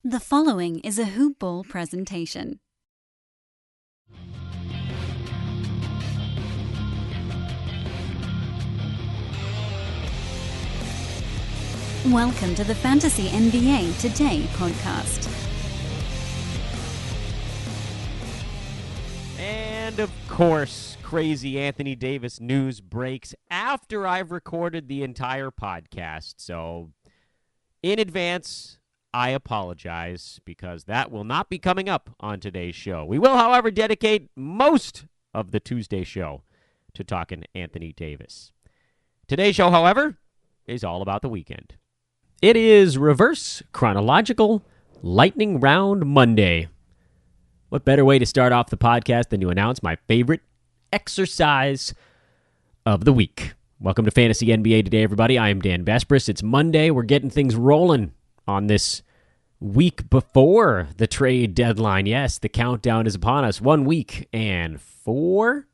The following is a Hoop Ball presentation. Welcome to the Fantasy NBA Today podcast. And of course, crazy Anthony Davis news breaks after I've recorded the entire podcast. So, in advance, I apologize because that will not be coming up on today's show. We will, however, dedicate most of the Tuesday show to talking Anthony Davis. Today's show, however, is all about the weekend. It is Reverse Chronological Lightning Round Monday. What better way to start off the podcast than to announce my favorite exercise of the week? Welcome to Fantasy NBA Today, everybody. I am Dan Besbris. It's Monday. We're getting things rolling on this week before the trade deadline. Yes, the countdown is upon us. 1 week and 3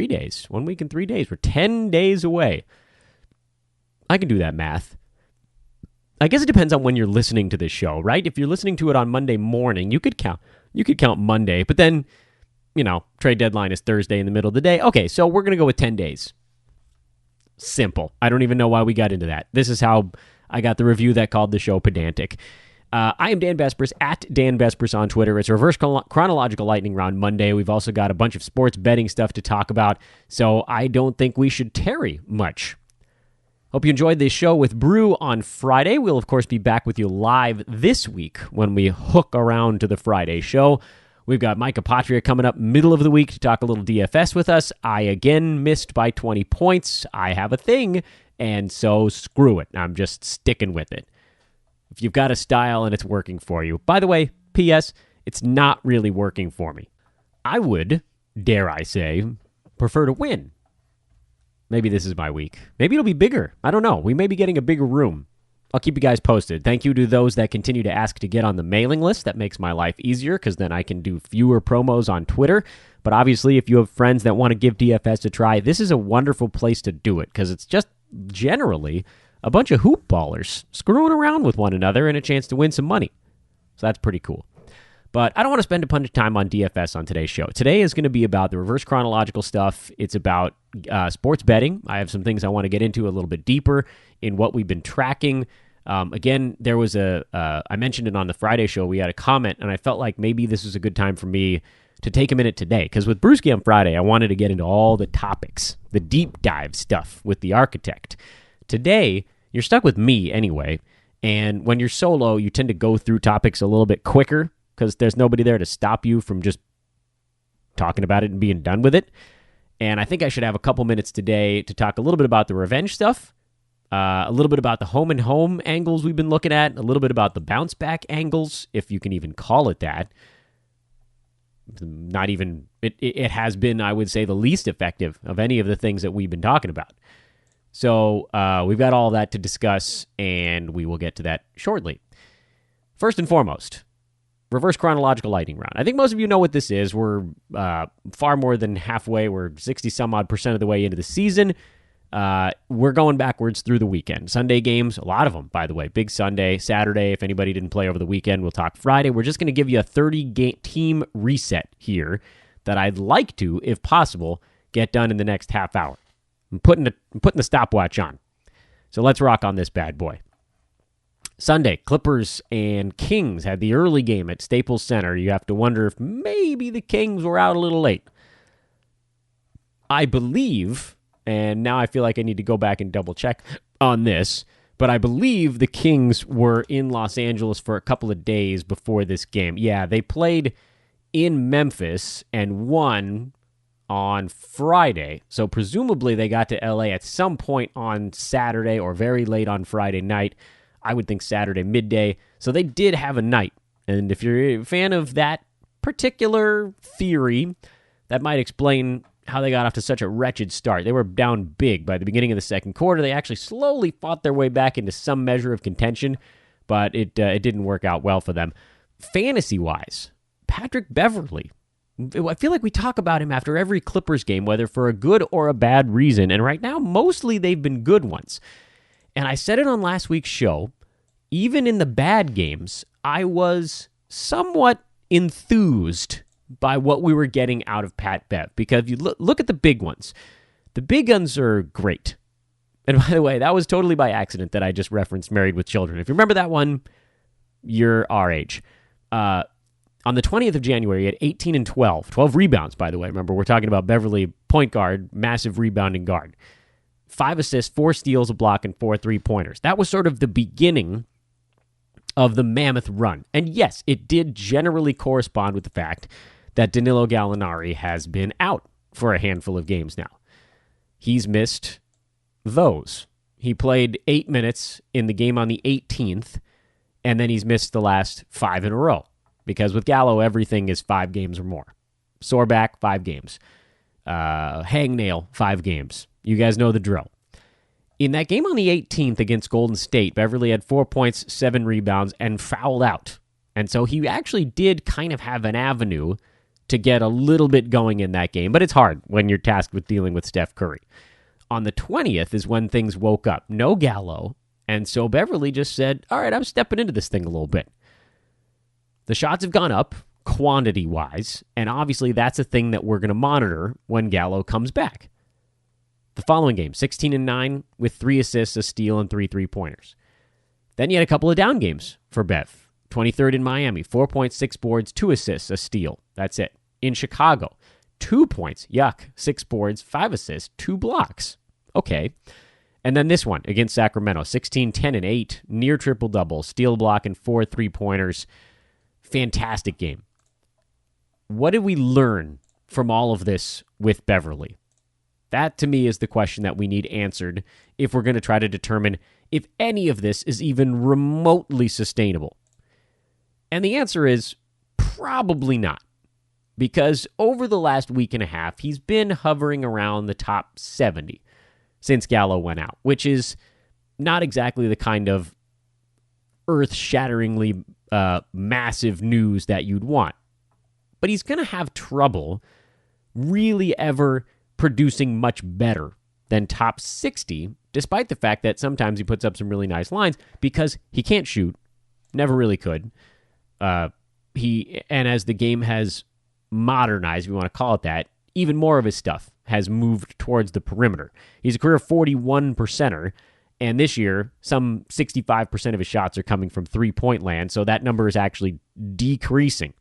days. 1 week and 3 days. We're 10 days away. I can do that math. I guess it depends on when you're listening to this show, right? If you're listening to it on Monday morning, you could count Monday, but then, trade deadline is Thursday in the middle of the day. Okay, so we're going to go with 10 days. Simple. I don't even know why we got into that. This is how I got the review that called the show pedantic. I am Dan Besbris, at Dan Besbris on Twitter. It's Reverse Chronological Lightning Round Monday. We've also got a bunch of sports betting stuff to talk about, so I don't think we should tarry much. Hope you enjoyed this show with Brew on Friday. We'll, of course, be back with you live this week when we hook around to the Friday show. We've got Micah Patria coming up middle of the week to talk a little DFS with us. I, again, missed by 20 points. I have a thing, and so screw it. I'm just sticking with it. If you've got a style and it's working for you. By the way, P.S., it's not really working for me. I would, dare I say, prefer to win. Maybe this is my week. Maybe it'll be bigger. I don't know. We may be getting a bigger room. I'll keep you guys posted. Thank you to those that continue to ask to get on the mailing list. That makes my life easier because then I can do fewer promos on Twitter. But obviously, if you have friends that want to give DFS a try, this is a wonderful place to do it because it's just generally a bunch of hoop ballers screwing around with one another and a chance to win some money. So that's pretty cool. But I don't want to spend a bunch of time on DFS on today's show. Today is going to be about the reverse chronological stuff. It's about sports betting. I have some things I want to get into a little bit deeper in what we've been tracking. Again, there was I mentioned it on the Friday show. We had a comment, and I felt like maybe this is a good time for me to take a minute today. Because with Brewski on Friday, I wanted to get into all the topics, the deep dive stuff with the architect. Today, you're stuck with me anyway. And when you're solo, you tend to go through topics a little bit quicker, because there's nobody there to stop you from just talking about it and being done with it. And I think I should have a couple minutes today to talk a little bit about the revenge stuff, a little bit about the home and home angles we've been looking at, a little bit about the bounce back angles, if you can even call it that. Not even, it has been, I would say, the least effective of any of the things that we've been talking about. So we've got all that to discuss, and we will get to that shortly. First and foremost, Reverse Chronological Lightning Round. I think most of you know what this is. We're far more than halfway. We're 60-some-odd% of the way into the season. We're going backwards through the weekend. Sunday games, a lot of them, by the way. Big Sunday, Saturday. If anybody didn't play over the weekend, we'll talk Friday. We're just going to give you a 30-team reset here that I'd like to, if possible, get done in the next half hour. I'm putting the stopwatch on. So let's rock on this bad boy. Sunday, Clippers and Kings had the early game at Staples Center. You have to wonder if maybe the Kings were out a little late. I believe, and now I feel like I need to go back and double check on this, but I believe the Kings were in Los Angeles for a couple of days before this game. Yeah, they played in Memphis and won on Friday. So presumably they got to LA at some point on Saturday or very late on Friday night. I would think Saturday midday. So they did have a night. And if you're a fan of that particular theory, that might explain how they got off to such a wretched start. They were down big by the beginning of the second quarter. They actually slowly fought their way back into some measure of contention, but it didn't work out well for them. Fantasy-wise, Patrick Beverley. I feel like we talk about him after every Clippers game, whether for a good or a bad reason. And right now, mostly they've been good ones. And I said it on last week's show, even in the bad games, I was somewhat enthused by what we were getting out of Pat Bev. Because if you look at the big ones, the big guns are great. And by the way, that was totally by accident that I just referenced Married with Children. If you remember that one, you're our age. On the 20th of January, he had 18 and 12. 12 rebounds, by the way. Remember, we're talking about Beverly, point guard, massive rebounding guard. 5 assists, 4 steals, a block, and 4 3-pointers. That was sort of the beginning of the mammoth run. And yes, it did generally correspond with the fact that Danilo Gallinari has been out for a handful of games now. He's missed those. He played 8 minutes in the game on the 18th, and then he's missed the last 5 in a row. Because with Gallo, everything is 5 games or more. Sore back, 5 games. Hangnail, 5 games. You guys know the drill. In that game on the 18th against Golden State, Beverly had 4 points, 7 rebounds, and fouled out. And so he actually did kind of have an avenue to get a little bit going in that game. But it's hard when you're tasked with dealing with Steph Curry. On the 20th is when things woke up. No Gallo. And so Beverly just said, all right, I'm stepping into this thing a little bit. The shots have gone up quantity-wise, and obviously that's a thing that we're going to monitor when Gallo comes back. The following game, 16 and 9 with 3 assists, a steal, and 3 3-pointers. Then you had a couple of down games for Bev. 23rd in Miami, 4 points, 6 boards, 2 assists, a steal. That's it. In Chicago, 2 points, 6 boards, 5 assists, 2 blocks. Okay. And then this one against Sacramento, 16, 10, and 8, near triple-double, steal, block, and 4 3-pointers. Fantastic game. What did we learn from all of this with Beverly? That, to me, is the question that we need answered if we're going to try to determine if any of this is even remotely sustainable. And the answer is probably not. Because over the last week and a half, he's been hovering around the top 70 since Gallo went out, which is not exactly the kind of earth-shatteringly massive news that you'd want. But he's going to have trouble really ever producing much better than top 60, despite the fact that sometimes he puts up some really nice lines, because he can't shoot, never really could. And as the game has modernized, if you want to call it that, even more of his stuff has moved towards the perimeter. He's a career 41%er, and this year, some 65% of his shots are coming from three-point land, so that number is actually decreasing.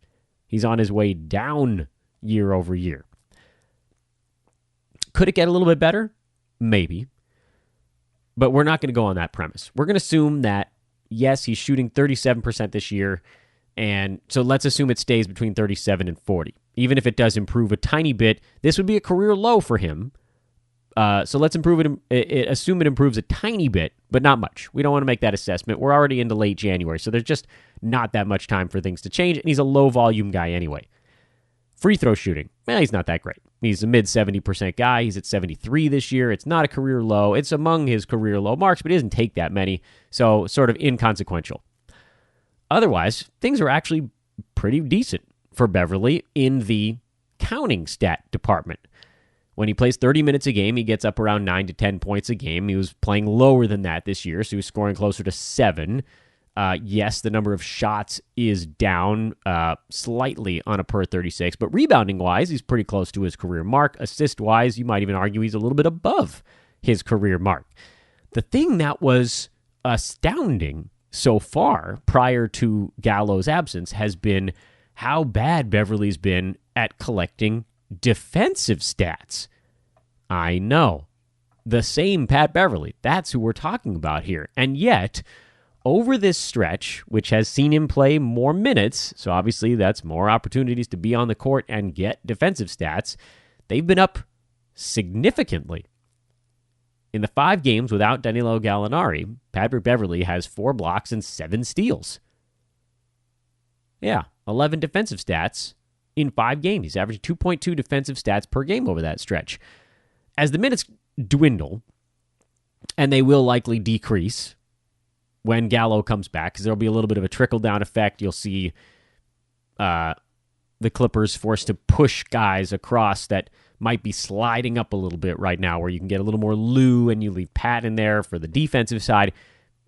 He's on his way down year over year. Could it get a little bit better? Maybe. But we're not going to go on that premise. We're going to assume that, yes, he's shooting 37% this year, and so let's assume it stays between 37 and 40. Even if it does improve a tiny bit, this would be a career low for him. So let's assume it improves a tiny bit, but not much. We don't want to make that assessment. We're already into late January, so there's just not that much time for things to change, and he's a low-volume guy anyway. Free throw shooting, he's not that great. He's a mid-70% guy. He's at 73 this year. It's not a career low. It's among his career low marks, but he doesn't take that many, so sort of inconsequential. Otherwise, things are actually pretty decent for Beverly in the counting stat department. When he plays 30 minutes a game, he gets up around 9 to 10 points a game. He was playing lower than that this year, so he was scoring closer to 7. Yes, the number of shots is down slightly on a per 36, but rebounding-wise, he's pretty close to his career mark. Assist-wise, you might even argue he's a little bit above his career mark. The thing that was astounding so far, prior to Gallo's absence, has been how bad Beverly's been at collecting defensive stats. I know. The same Pat Beverly. That's who we're talking about here. And yet, over this stretch, which has seen him play more minutes, so obviously that's more opportunities to be on the court and get defensive stats, they've been up significantly. In the 5 games without Danilo Gallinari, Patrick Beverly has 4 blocks and 7 steals. Yeah, 11 defensive stats in 5 games. He's averaging 2.2 defensive stats per game over that stretch. As the minutes dwindle, and they will likely decrease when Gallo comes back, because there'll be a little bit of a trickle-down effect. You'll see the Clippers forced to push guys across that might be sliding up a little bit right now, where you can get a little more Lou and you leave Pat in there for the defensive side.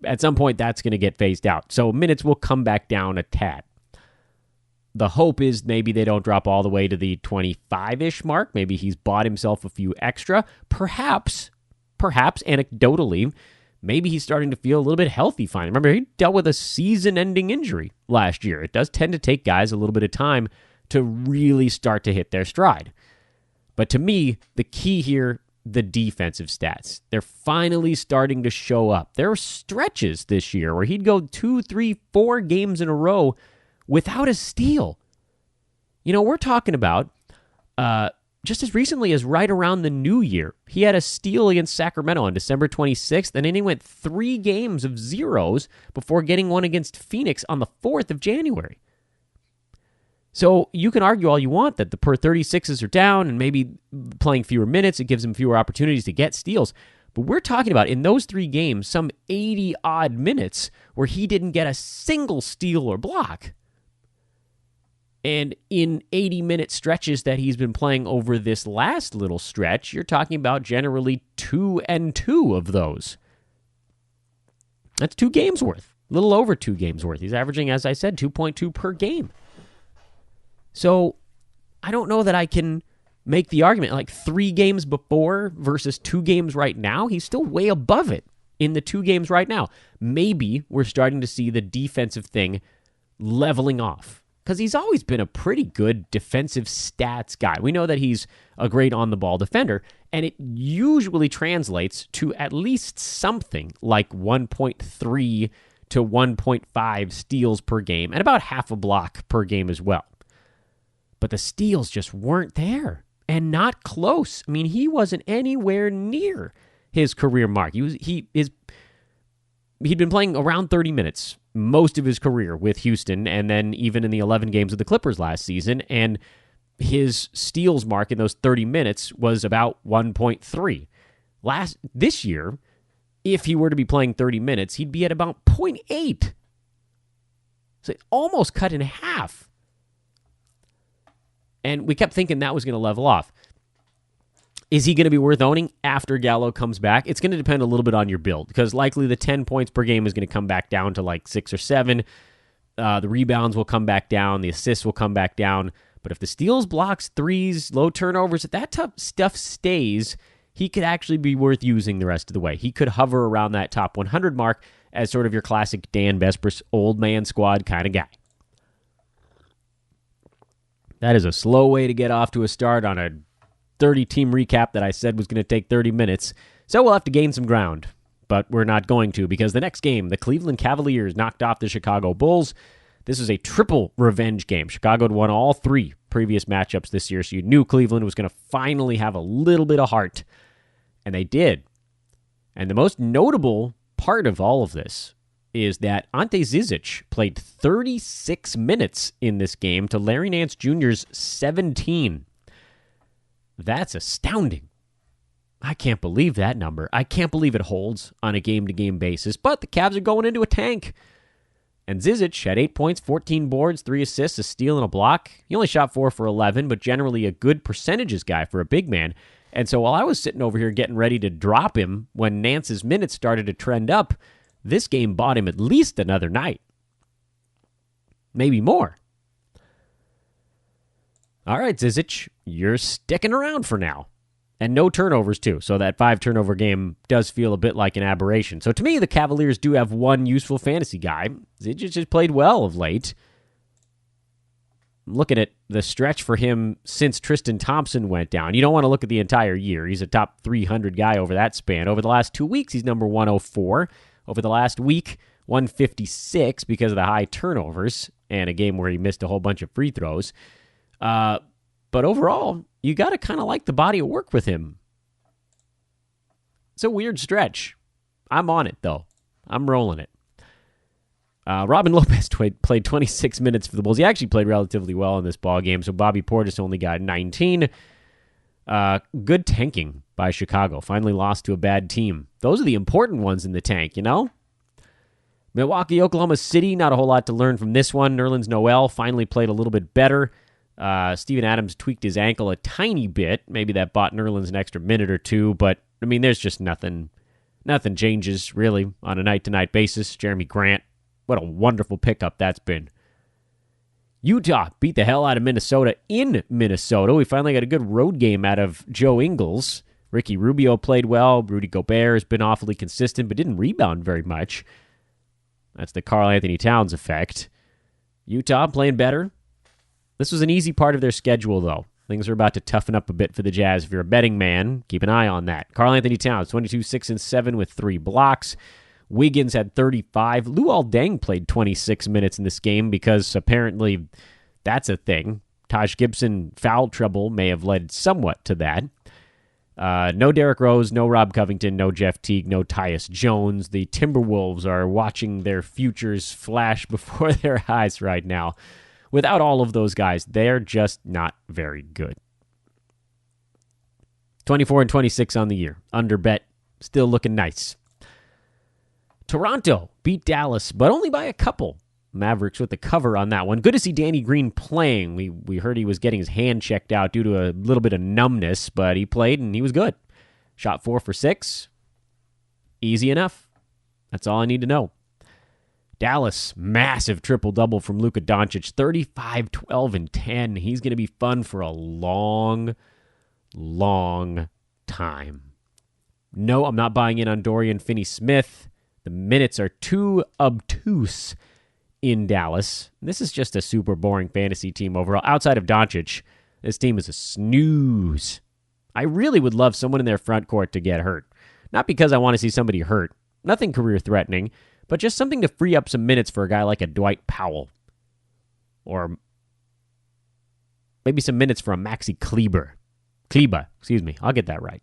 At some point, that's going to get phased out. So minutes will come back down a tad. The hope is maybe they don't drop all the way to the 25-ish mark. Maybe he's bought himself a few extra. Perhaps anecdotally, maybe he's starting to feel a little bit healthy finally. Remember, he dealt with a season-ending injury last year. It does tend to take guys a little bit of time to really start to hit their stride. But to me, the key here, the defensive stats. They're finally starting to show up. There are stretches this year where he'd go 2, 3, 4 games in a row without a steal. We're talking about just as recently as right around the new year, he had a steal against Sacramento on December 26th, and then he went 3 games of zeros before getting one against Phoenix on the 4th of January. So you can argue all you want that the per 36s are down and maybe playing fewer minutes, it gives him fewer opportunities to get steals. But we're talking about, in those 3 games, some 80-odd minutes where he didn't get a single steal or block. And in 80-minute stretches that he's been playing over this last little stretch, you're talking about generally 2 and 2 of those. That's 2 games worth. A little over 2 games worth. He's averaging, as I said, 2.2 per game. So I don't know that I can make the argument like 3 games before versus 2 games right now. He's still way above it in the 2 games right now. Maybe we're starting to see the defensive thing leveling off, because he's always been a pretty good defensive stats guy. We know that he's a great on-the-ball defender, and it usually translates to at least something like 1.3 to 1.5 steals per game, and about half a block per game as well. But the steals just weren't there, and not close. I mean, he wasn't anywhere near his career mark. He'd been playing around 30 minutes most of his career with Houston, and then even in the 11 games with the Clippers last season, and his steals mark in those 30 minutes was about 1.3. This year, if he were to be playing 30 minutes, he'd be at about 0.8. So almost cut in half. And we kept thinking that was going to level off. Is he going to be worth owning after Gallo comes back? It's going to depend a little bit on your build, because likely the 10 points per game is going to come back down to like 6 or 7. The rebounds will come back down. The assists will come back down. But if the steals, blocks, threes, low turnovers, if that tough stuff stays, he could actually be worth using the rest of the way. He could hover around that top 100 mark as sort of your classic Dan Besbris old man squad kind of guy. That is a slow way to get off to a start on a 30-team recap that I said was going to take 30 minutes. So we'll have to gain some ground. But we're not going to, because the next game, the Cleveland Cavaliers knocked off the Chicago Bulls. This is a triple revenge game. Chicago had won all 3 previous matchups this year, so you knew Cleveland was going to finally have a little bit of heart. And they did. And the most notable part of all of this is that Ante Zizic played 36 minutes in this game to Larry Nance Jr.'s 17. That's astounding. I can't believe that number. I can't believe it holds on a game-to-game basis, but the Cavs are going into a tank. And Zizic had 8 points, 14 boards, 3 assists, a steal, and a block. He only shot 4 for 11, but generally a good percentages guy for a big man. And so while I was sitting over here getting ready to drop him when Nance's minutes started to trend up, this game bought him at least another night. Maybe more. All right, Zizic, you're sticking around for now. And no turnovers, too. So that 5-turnover game does feel a bit like an aberration. So to me, the Cavaliers do have one useful fantasy guy. Zizic has played well of late. I'm looking at the stretch for him since Tristan Thompson went down. You don't want to look at the entire year. He's a top 300 guy over that span. Over the last 2 weeks, he's number 104. Over the last week, 156 because of the high turnovers and a game where he missed a whole bunch of free throws. But overall, you got to kind of like the body of work with him. It's a weird stretch. I'm on it, though. I'm rolling it. Robin Lopez played 26 minutes for the Bulls. He actually played relatively well in this ballgame, so Bobby Portis only got 19. Good tanking by Chicago. Finally lost to a bad team. Those are the important ones in the tank, you know? Milwaukee, Oklahoma City, not a whole lot to learn from this one. Nerlens Noel finally played a little bit better. Steven Adams tweaked his ankle a tiny bit. Maybe that bought Nerlens an extra minute or two, but, I mean, there's just nothing nothing changes, really, on a night-to-night basis. Jeremy Grant, what a wonderful pickup that's been. Utah beat the hell out of Minnesota in Minnesota. We finally got a good road game out of Joe Ingles. Ricky Rubio played well. Rudy Gobert has been awfully consistent, but didn't rebound very much. That's the Karl Anthony Towns effect. Utah playing better. This was an easy part of their schedule, though. Things are about to toughen up a bit for the Jazz. If you're a betting man, keep an eye on that. Karl Anthony Towns, 22, 6, and 7 with 3 blocks. Wiggins had 35. Luol Deng played 26 minutes in this game because apparently that's a thing. Taj Gibson foul trouble may have led somewhat to that. No Derrick Rose, no Rob Covington, no Jeff Teague, no Tyus Jones. The Timberwolves are watching their futures flash before their eyes right now. Without all of those guys, they're just not very good. 24 and 26 on the year. Under bet, still looking nice. Toronto beat Dallas, but only by a couple. Mavericks with the cover on that one. Good to see Danny Green playing. We heard he was getting his hand checked out due to a little bit of numbness, but he played and he was good. Shot 4 for 6. Easy enough. That's all I need to know. Dallas, massive triple-double from Luka Doncic. 35, 12, and 10. He's going to be fun for a long, long time. No, I'm not buying in on Dorian Finney-Smith. The minutes are too obtuse in Dallas. This is just a super boring fantasy team overall. Outside of Doncic, this team is a snooze. I really would love someone in their front court to get hurt. Not because I want to see somebody hurt. Nothing career-threatening, but just something to free up some minutes for a guy like a Dwight Powell. Or maybe some minutes for a Maxi Kleber. I'll get that right.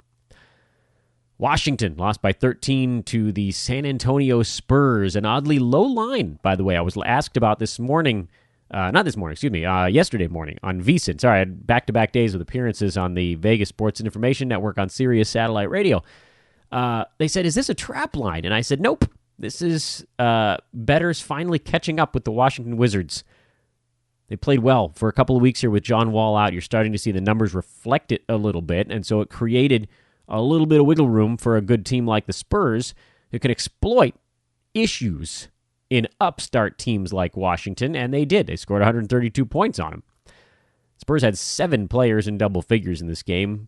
Washington lost by 13 to the San Antonio Spurs. An oddly low line, by the way. I was asked about this morning. Yesterday morning on VSiN. Sorry, I had back-to-back days with appearances on the Vegas Sports and Information Network on Sirius Satellite Radio. They said, is this a trap line? And I said, nope. This is bettors finally catching up with the Washington Wizards. They played well for a couple of weeks here with John Wall out. You're starting to see the numbers reflect it a little bit, and so it created a little bit of wiggle room for a good team like the Spurs who can exploit issues in upstart teams like Washington, and they did. They scored 132 points on them. Spurs had 7 players in double figures in this game.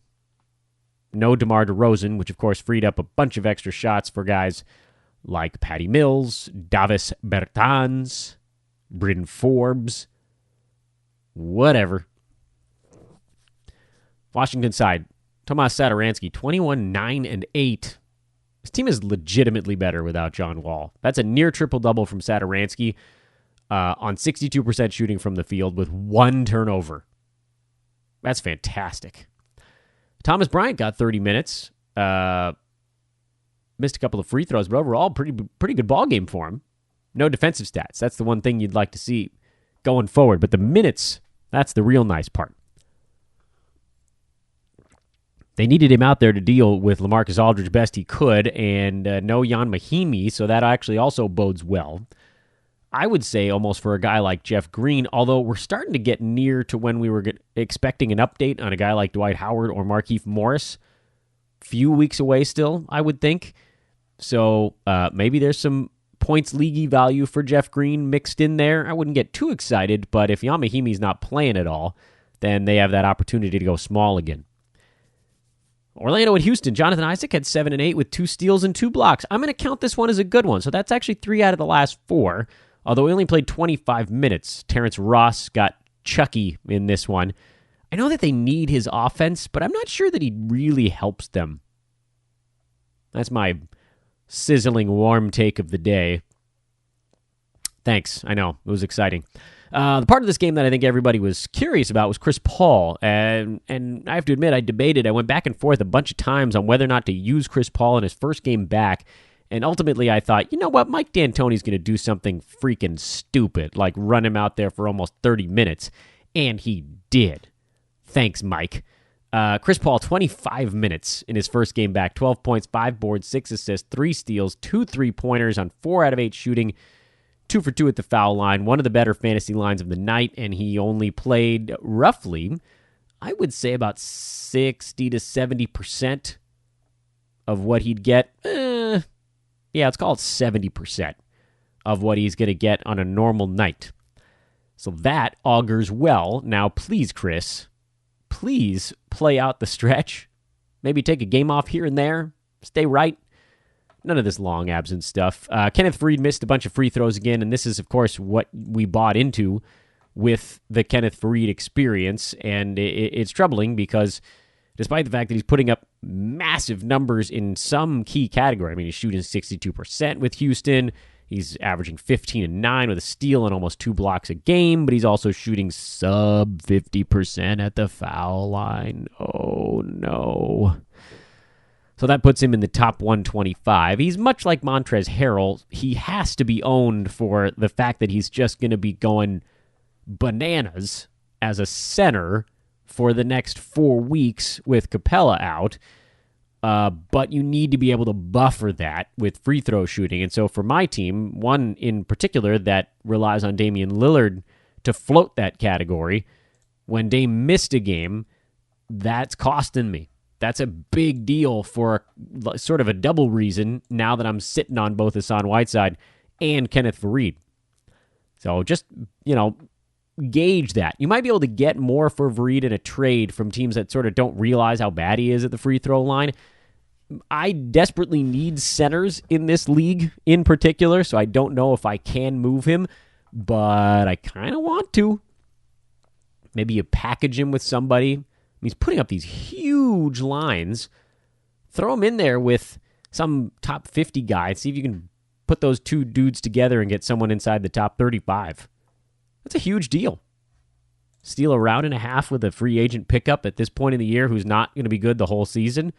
No DeMar DeRozan, which of course freed up a bunch of extra shots for guys like Patty Mills, Davis Bertans, Bryn Forbes, whatever. Washington side, Tomas Satoransky, 21, 9, and 8. This team is legitimately better without John Wall. That's a near triple-double from Satoransky on 62% shooting from the field with 1 turnover. That's fantastic. Thomas Bryant got 30 minutes. Missed a couple of free throws, but overall, pretty good ball game for him. No defensive stats. That's the one thing you'd like to see going forward. But the minutes, that's the real nice part. They needed him out there to deal with LaMarcus Aldridge best he could, and no Jan Mahimi, so that actually also bodes well. I would say almost for a guy like Jeff Green, although we're starting to get near to when we were expecting an update on a guy like Dwight Howard or Markieff Morris. Few weeks away still, I would think. So maybe there's some points leaguey value for Jeff Green mixed in there. I wouldn't get too excited, but if Jan Mahimi's not playing at all, then they have that opportunity to go small again. Orlando and Houston. Jonathan Isaac had 7 and 8 with 2 steals and 2 blocks. I'm going to count this one as a good one. So that's actually 3 out of the last 4, although he only played 25 minutes. Terrence Ross got chucky in this one. I know that they need his offense, but I'm not sure that he really helps them. That's my sizzling warm take of the day. Thanks. I know. It was exciting. The part of this game that I think everybody was curious about was Chris Paul, and I have to admit, I went back and forth a bunch of times on whether or not to use Chris Paul in his first game back, and ultimately I thought, you know what, Mike D'Antoni's going to do something freaking stupid, like run him out there for almost 30 minutes, and he did. Thanks, Mike. Chris Paul, 25 minutes in his first game back, 12 points, 5 boards, 6 assists, 3 steals, 2 3-pointers on 4 out of 8 shooting, 2 for 2 at the foul line, one of the better fantasy lines of the night, and he only played roughly, I would say about 60 to 70% of what he'd get. Yeah, let's call it 70% of what he's going to get on a normal night. So that augurs well. Now, please, Chris, please play out the stretch. Maybe take a game off here and there. Stay right. None of this long absence stuff. Kenneth Faried missed a bunch of free throws again, and this is, of course, what we bought into with the Kenneth Faried experience, and it's troubling because despite the fact that he's putting up massive numbers in some key category, I mean, he's shooting 62% with Houston, he's averaging 15 and 9 with a steal and almost 2 blocks a game, but he's also shooting sub 50% at the foul line. Oh, no. So that puts him in the top 125. He's much like Montrezl Harrell. He has to be owned for the fact that he's just going to be going bananas as a center for the next 4 weeks with Capella out. But you need to be able to buffer that with free throw shooting. And so for my team, one in particular that relies on Damian Lillard to float that category, when Dame missed a game, that's costing me. That's a big deal for sort of a double reason now that I'm sitting on both Hassan Whiteside and Kenneth Faried. So just, gauge that. You might be able to get more for Faried in a trade from teams that sort of don't realize how bad he is at the free throw line. I desperately need centers in this league in particular, so I don't know if I can move him, but I kind of want to. Maybe you package him with somebody. He's putting up these huge lines. Throw him in there with some top 50 guy. See if you can put those two dudes together and get someone inside the top 35. That's a huge deal. Steal a round and a half with a free agent pickup at this point in the year who's not going to be good the whole season.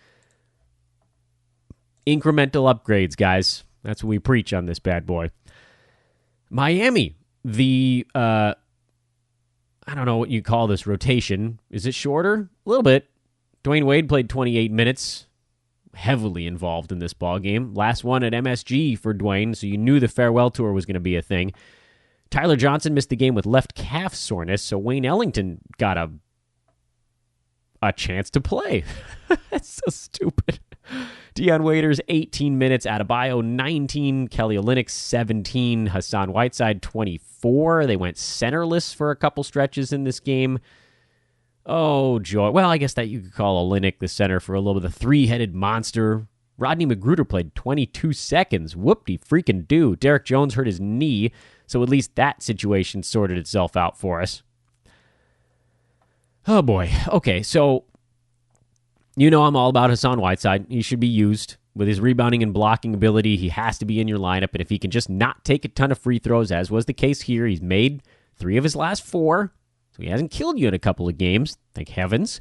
Incremental upgrades, guys. That's what we preach on this bad boy. Miami, I don't know what you call this rotation. Is it shorter? A little bit. Dwayne Wade played 28 minutes. Heavily involved in this ball game. Last one at MSG for Dwayne, so you knew the farewell tour was going to be a thing. Tyler Johnson missed the game with left calf soreness, so Wayne Ellington got a chance to play. That's so stupid. Dion Waiters, 18 minutes. Adebayo, 19. Kelly Olynyk, 17. Hassan Whiteside, 24. They went centerless for a couple stretches in this game. Oh, joy. Well, I guess that you could call Olynyk the center for a little bit. The three-headed monster. Rodney Magruder played 22 seconds. Whoop-de-freaking-do. Derek Jones hurt his knee, so at least that situation sorted itself out for us. Oh, boy. Okay, so I'm all about Hassan Whiteside. He should be used. With his rebounding and blocking ability, he has to be in your lineup, and if he can just not take a ton of free throws, as was the case here, he's made 3 of his last 4, so he hasn't killed you in a couple of games, thank heavens.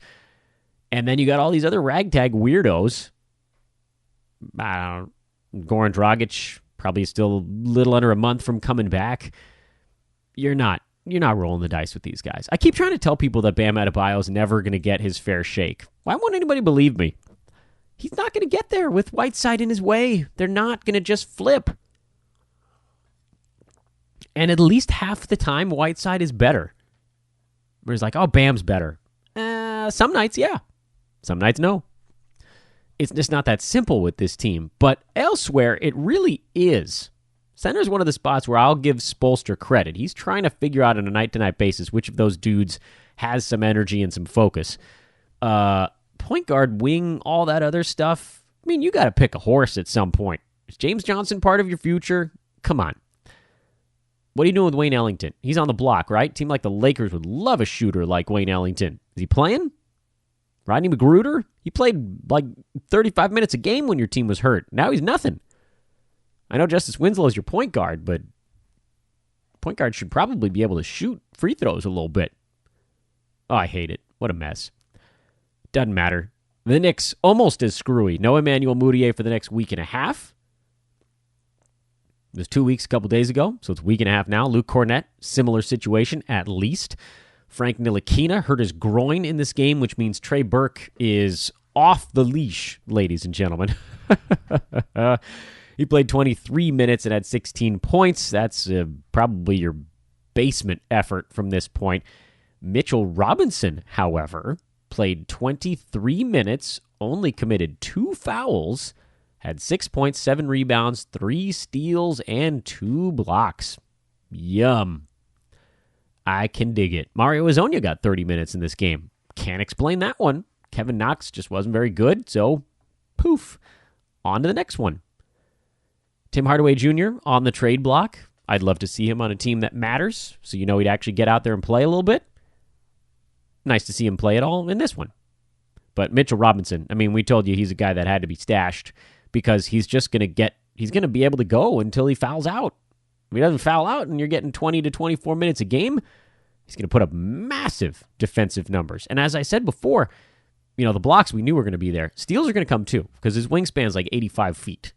And then you got all these other ragtag weirdos. Goran Dragic, probably still a little under a month from coming back. You're not rolling the dice with these guys. I keep trying to tell people that Bam Adebayo is never going to get his fair shake. Why won't anybody believe me? He's not going to get there with Whiteside in his way. They're not going to just flip. And at least half the time, Whiteside is better. Where he's like, oh, Bam's better. Some nights, yeah. Some nights, no. It's just not that simple with this team. But elsewhere, it really is. Center is one of the spots where I'll give Spoelstra credit. He's trying to figure out on a night-to-night basis which of those dudes has some energy and some focus. Point guard, wing, all that other stuff. I mean, you got to pick a horse at some point. Is James Johnson part of your future? Come on. What are you doing with Wayne Ellington? He's on the block, right? A team like the Lakers would love a shooter like Wayne Ellington. Is he playing? Rodney Magruder? He played like 35 minutes a game when your team was hurt. Now he's nothing. I know Justice Winslow is your point guard, but point guard should probably be able to shoot free throws a little bit. Oh, I hate it. What a mess. Doesn't matter. The Knicks, almost as screwy. No Emmanuel Mudiay for the next week and a half. It was 2 weeks a couple days ago, so it's a week and a half now. Luke Cornett, similar situation at least. Frank Ntilikina hurt his groin in this game, which means Trey Burke is off the leash, ladies and gentlemen. He played 23 minutes and had 16 points. That's probably your basement effort from this point. Mitchell Robinson, however, played 23 minutes, only committed 2 fouls, had 6 points, 7 rebounds, 3 steals, and 2 blocks. Yum. I can dig it. Mario Hezonja got 30 minutes in this game. Can't explain that one. Kevin Knox just wasn't very good, so poof. On to the next one. Tim Hardaway Jr. on the trade block. I'd love to see him on a team that matters, so you know he'd actually get out there and play a little bit. Nice to see him play at all in this one. But Mitchell Robinson, I mean, we told you he's a guy that had to be stashed because he's just going to be able to go until he fouls out. If he doesn't foul out and you're getting 20 to 24 minutes a game, he's going to put up massive defensive numbers. And as I said before, the blocks we knew were going to be there. Steals are going to come too because his wingspan's like 85 feet.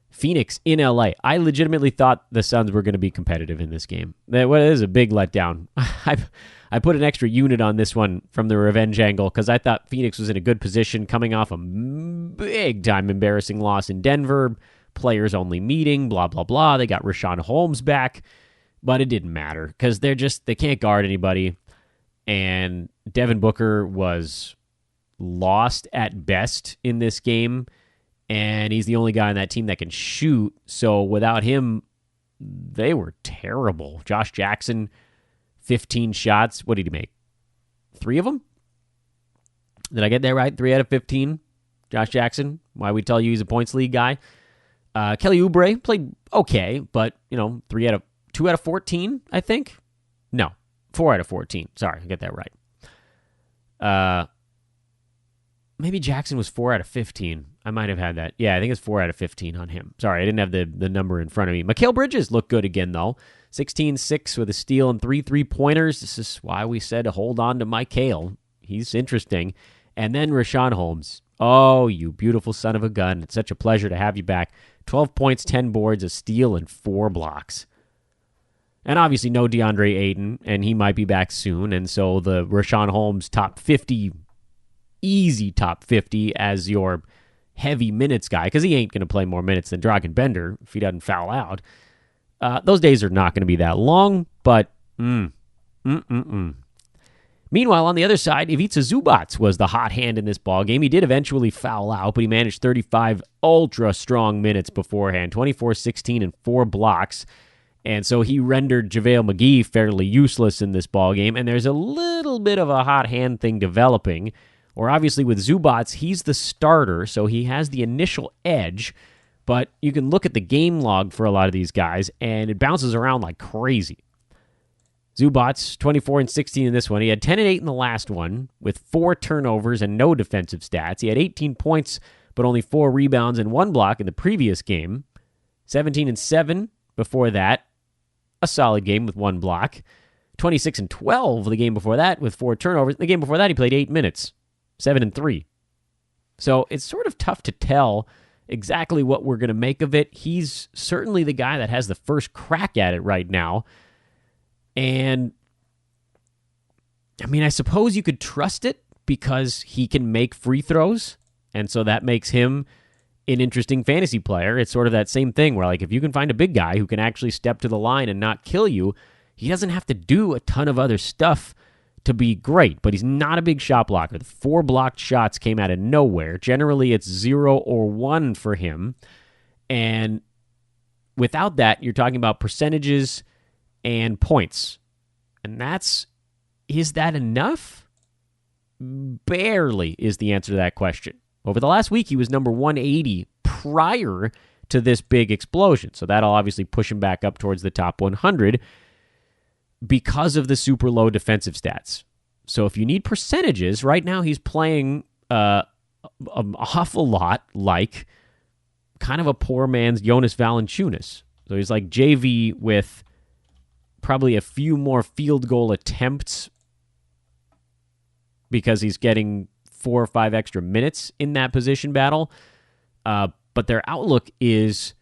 Phoenix in LA. I legitimately thought the Suns were going to be competitive in this game. That is a big letdown. I put an extra unit on this one from the revenge angle because I thought Phoenix was in a good position coming off a big-time embarrassing loss in Denver. Players only meeting, blah, blah, blah. They got Richaun Holmes back, but it didn't matter because they can't guard anybody. And Devin Booker was lost at best in this game, and he's the only guy on that team that can shoot. So without him, they were terrible. Josh Jackson, 15 shots. What did he make? 3 of them? Did I get that right? 3 out of 15? Josh Jackson, why we tell you he's a points league guy. Kelly Oubre played okay, but 2 out of 14, I think. No, 4 out of 14. Sorry, I get that right. Maybe Jackson was 4 out of 15. I might have had that. Yeah, I think it's 4 out of 15 on him. Sorry, I didn't have the number in front of me. Mikal Bridges looked good again, though. 16-6 with a steal and 3 3-pointers. This is why we said to hold on to Mikal. He's interesting. And then Richaun Holmes. Oh, you beautiful son of a gun. It's such a pleasure to have you back. 12 points, 10 boards, a steal, and 4 blocks. And obviously no DeAndre Ayton, and he might be back soon. And so the Richaun Holmes top 50, easy top 50 as your heavy minutes guy, because he ain't going to play more minutes than Dragan Bender if he doesn't foul out. Those days are not going to be that long, but Meanwhile, on the other side, Ivica Zubac was the hot hand in this ballgame. He did eventually foul out, but he managed 35 ultra-strong minutes beforehand, 24, 16, and 4 blocks. And so he rendered JaVale McGee fairly useless in this ballgame, and there's a little bit of a hot hand thing developing, or obviously with Zubac, he's the starter, so he has the initial edge, but you can look at the game log for a lot of these guys, and it bounces around like crazy. Zubac, 24 and 16 in this one. He had 10 and 8 in the last one with 4 turnovers and no defensive stats. He had 18 points, but only 4 rebounds and 1 block in the previous game. 17 and 7 before that. A solid game with 1 block. 26 and 12 the game before that with 4 turnovers. The game before that, he played 8 minutes. 7 and 3. So it's sort of tough to tell exactly what we're going to make of it. He's certainly the guy that has the first crack at it right now. And, I mean, I suppose you could trust it because he can make free throws, and so that makes him an interesting fantasy player. It's sort of that same thing where, like, if you can find a big guy who can actually step to the line and not kill you, he doesn't have to do a ton of other stuff to be great, but he's not a big shot blocker. The 4 blocked shots came out of nowhere. Generally, it's 0 or 1 for him, and without that, you're talking about percentages and points. And is that enough? Barely is the answer to that question. Over the last week, he was number 180 prior to this big explosion. So that'll obviously push him back up towards the top 100 because of the super low defensive stats. So if you need percentages, right now he's playing an awful lot like kind of a poor man's Jonas Valanciunas. So he's like JV with probably a few more field goal attempts because he's getting 4 or 5 extra minutes in that position battle. But their outlook is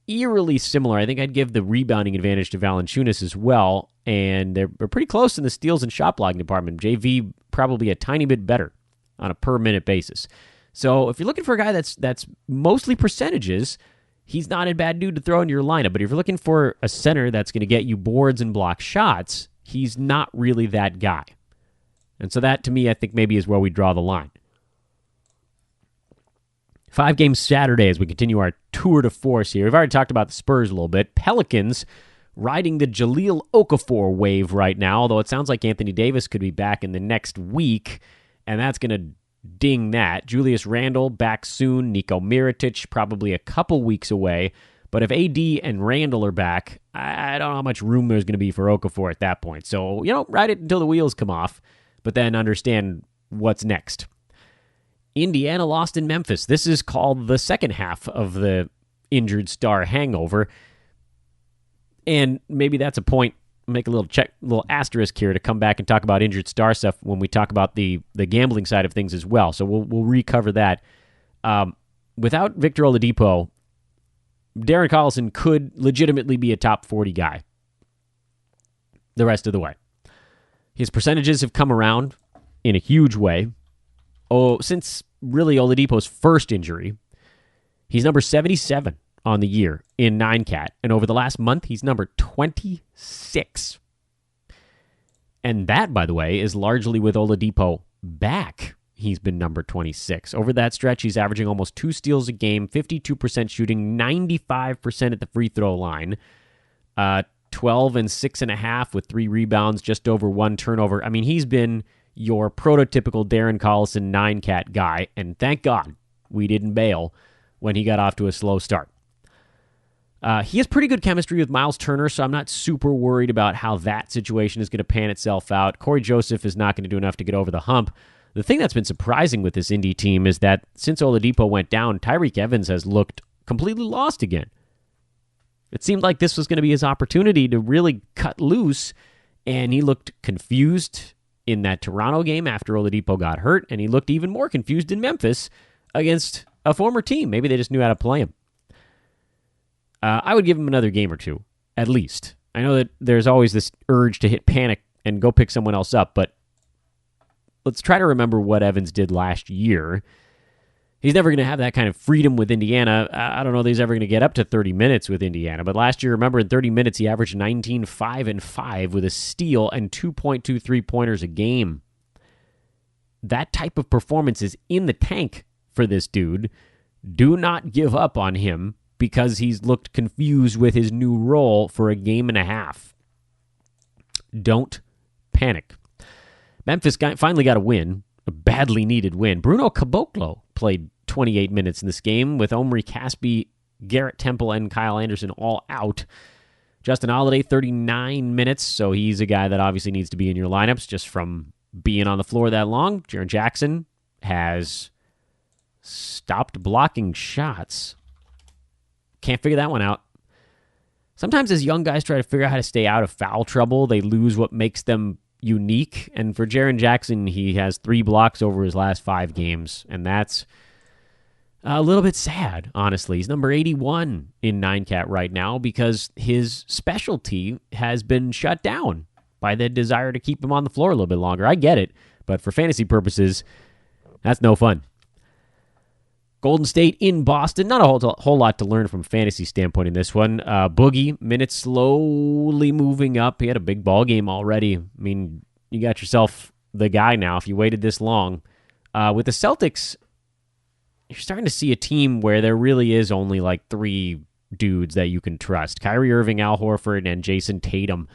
eerily similar. I think I'd give the rebounding advantage to Valanciunas as well. And they're pretty close in the steals and shot blocking department. JV probably a tiny bit better on a per minute basis. So if you're looking for a guy that's mostly percentages, he's not a bad dude to throw into your lineup, but if you're looking for a center that's going to get you boards and block shots, he's not really that guy. And so that, to me, I think maybe is where we draw the line. 5 games Saturday as we continue our tour de force here. We've already talked about the Spurs a little bit. Pelicans riding the Jahlil Okafor wave right now, although it sounds like Anthony Davis could be back in the next week, and that's going to ding that. Julius Randle back soon. Niko Mirotic probably a couple weeks away. But if AD and Randle are back, I don't know how much room there's going to be for Okafor at that point. So, ride it until the wheels come off, but then understand what's next. Indiana lost in Memphis. This is called the second half of the injured star hangover. And maybe that's a point, make a little asterisk here to come back and talk about injured star stuff when we talk about the gambling side of things as well. So we'll recover that. Without Victor Oladipo, Darren Collison could legitimately be a top 40 guy the rest of the way. His percentages have come around in a huge way. Since really Oladipo's first injury, he's number 77 on the year in 9-cat, and over the last month, he's number 26. And that, by the way, is largely with Oladipo back. He's been number 26. Over that stretch, he's averaging almost 2 steals a game, 52% shooting, 95% at the free throw line, 12 and 6.5 with 3 rebounds, just over 1 turnover. I mean, he's been your prototypical Darren Collison 9-cat guy, and thank God we didn't bail when he got off to a slow start. He has pretty good chemistry with Miles Turner, so I'm not super worried about how that situation is going to pan itself out. Corey Joseph is not going to do enough to get over the hump. The thing that's been surprising with this Indy team is that since Oladipo went down, Tyreke Evans has looked completely lost again. It seemed like this was going to be his opportunity to really cut loose, and he looked confused in that Toronto game after Oladipo got hurt, and he looked even more confused in Memphis against a former team. Maybe they just knew how to play him. I would give him another game or two, at least. I know that there's always this urge to hit panic and go pick someone else up, but let's try to remember what Evans did last year. He's never going to have that kind of freedom with Indiana. I don't know that he's ever going to get up to 30 minutes with Indiana, but last year, remember, in 30 minutes, he averaged 19, 5, and 5 with a steal and 2.2 3-pointers a game. That type of performance is in the tank for this dude. Do not give up on him because he's looked confused with his new role for a game and a half. Don't panic. Memphis finally got a win, a badly needed win. Bruno Caboclo played 28 minutes in this game with Omri Caspi, Garrett Temple, and Kyle Anderson all out. Justin Holiday, 39 minutes, so he's a guy that obviously needs to be in your lineups just from being on the floor that long. Jaren Jackson has stopped blocking shots. Can't figure that one out. Sometimes as young guys try to figure out how to stay out of foul trouble, they lose what makes them unique. And for Jaren Jackson, he has 3 blocks over his last 5 games, and that's a little bit sad, honestly. He's number 81 in 9-cat right now because his specialty has been shut down by the desire to keep him on the floor a little bit longer. I get it, but for fantasy purposes, that's no fun. Golden State in Boston. Not a whole lot to learn from a fantasy standpoint in this one. Boogie, minutes slowly moving up. He had a big ball game already. I mean, you got yourself the guy now if you waited this long. With the Celtics, you're starting to see a team where there really is only like 3 dudes that you can trust. Kyrie Irving, Al Horford, and Jason Tatum.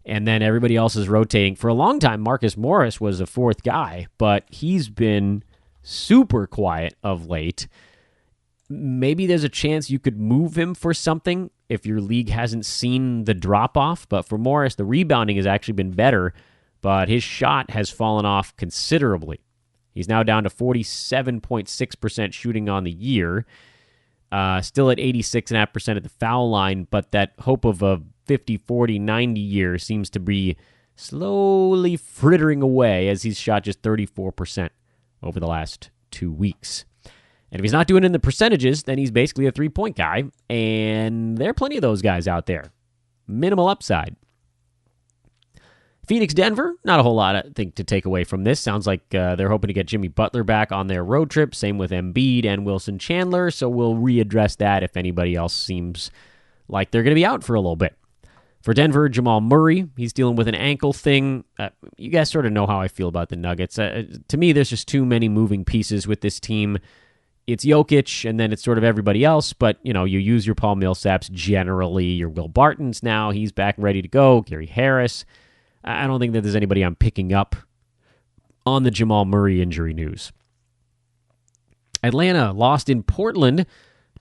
And then everybody else is rotating. For a long time, Marcus Morris was a 4th guy, but he's been super quiet of late. Maybe there's a chance you could move him for something if your league hasn't seen the drop-off. But for Morris, the rebounding has actually been better, but his shot has fallen off considerably. He's now down to 47.6% shooting on the year, still at 86.5% at the foul line, but that hope of a 50, 40, 90 year seems to be slowly frittering away as he's shot just 34% over the last 2 weeks. And if he's not doing it in the percentages, then he's basically a 3-point guy, and there are plenty of those guys out there. Minimal upside. Phoenix, Denver, not a whole lot, I think, to take away from this. Sounds like they're hoping to get Jimmy Butler back on their road trip. Same with Embiid and Wilson Chandler, so we'll readdress that if anybody else seems like they're going to be out for a little bit. For Denver, Jamal Murray, he's dealing with an ankle thing. You guys sort of know how I feel about the Nuggets. To me, there's just too many moving pieces with this team. it's Jokic, and then it's sort of everybody else, but, you use your Paul Millsaps generally. Your Will Bartons now, he's back ready to go. Gary Harris. I don't think that there's anybody I'm picking up on the Jamal Murray injury news. Atlanta lost in Portland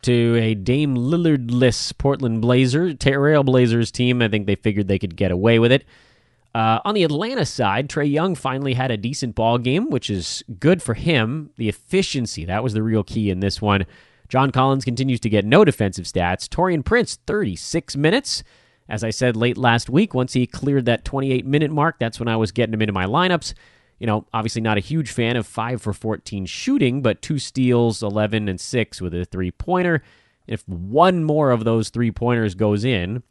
to a Dame Lillard-less Portland Trailblazers team. I think they figured they could get away with it. On the Atlanta side, Trae Young finally had a decent ball game, which is good for him. The efficiency, that was the real key in this one. John Collins continues to get no defensive stats. Taurean Prince, 36 minutes. As I said late last week, once he cleared that 28-minute mark, that's when I was getting him into my lineups. Obviously not a huge fan of 5 for 14 shooting, but 2 steals, 11 and 6 with a three-pointer. If one more of those three-pointers goes in,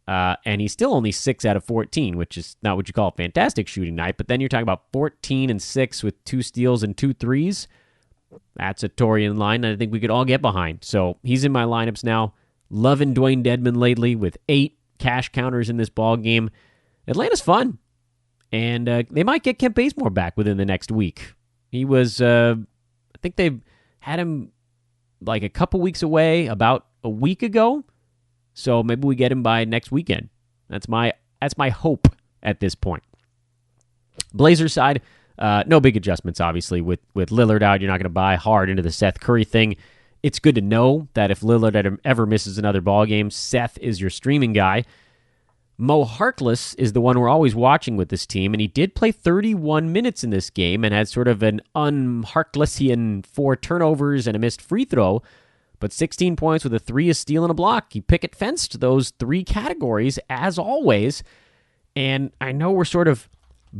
and he's still only 6 out of 14, which is not what you call a fantastic shooting night. But then you're talking about 14 and 6 with 2 steals and 2 threes. That's a Taurean line that I think we could all get behind. So he's in my lineups now. Loving Dwayne Dedmon lately with 8 cash counters in this ball game. Atlanta's fun. And they might get Kent Bazemore back within the next week. He was, I think they've had him like a couple weeks away about a week ago. So maybe we get him by next weekend. That's my hope at this point. Blazers side, no big adjustments, obviously. With Lillard out, you're not going to buy hard into the Seth Curry thing. It's good to know that if Lillard ever misses another ball game, Seth is your streaming guy. Mo Harkless is the one we're always watching with this team, and he did play 31 minutes in this game and had sort of an un-Harklessian 4 turnovers and a missed free throw, but 16 points with a 3, a steal, and a block. He picket fenced those 3 categories, as always, and I know we're sort of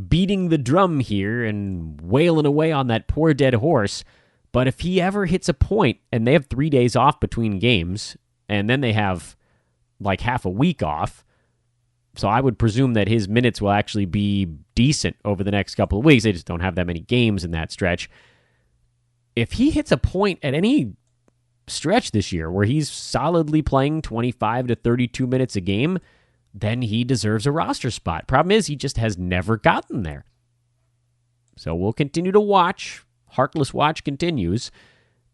beating the drum here and wailing away on that poor dead horse, but if he ever hits a point, and they have 3 days off between games, and then they have like half a week off, so I would presume that his minutes will actually be decent over the next couple of weeks. They just don't have that many games in that stretch. If he hits a point at any stretch this year where he's solidly playing 25 to 32 minutes a game, then he deserves a roster spot. Problem is, he just has never gotten there. So we'll continue to watch. Harkless watch continues,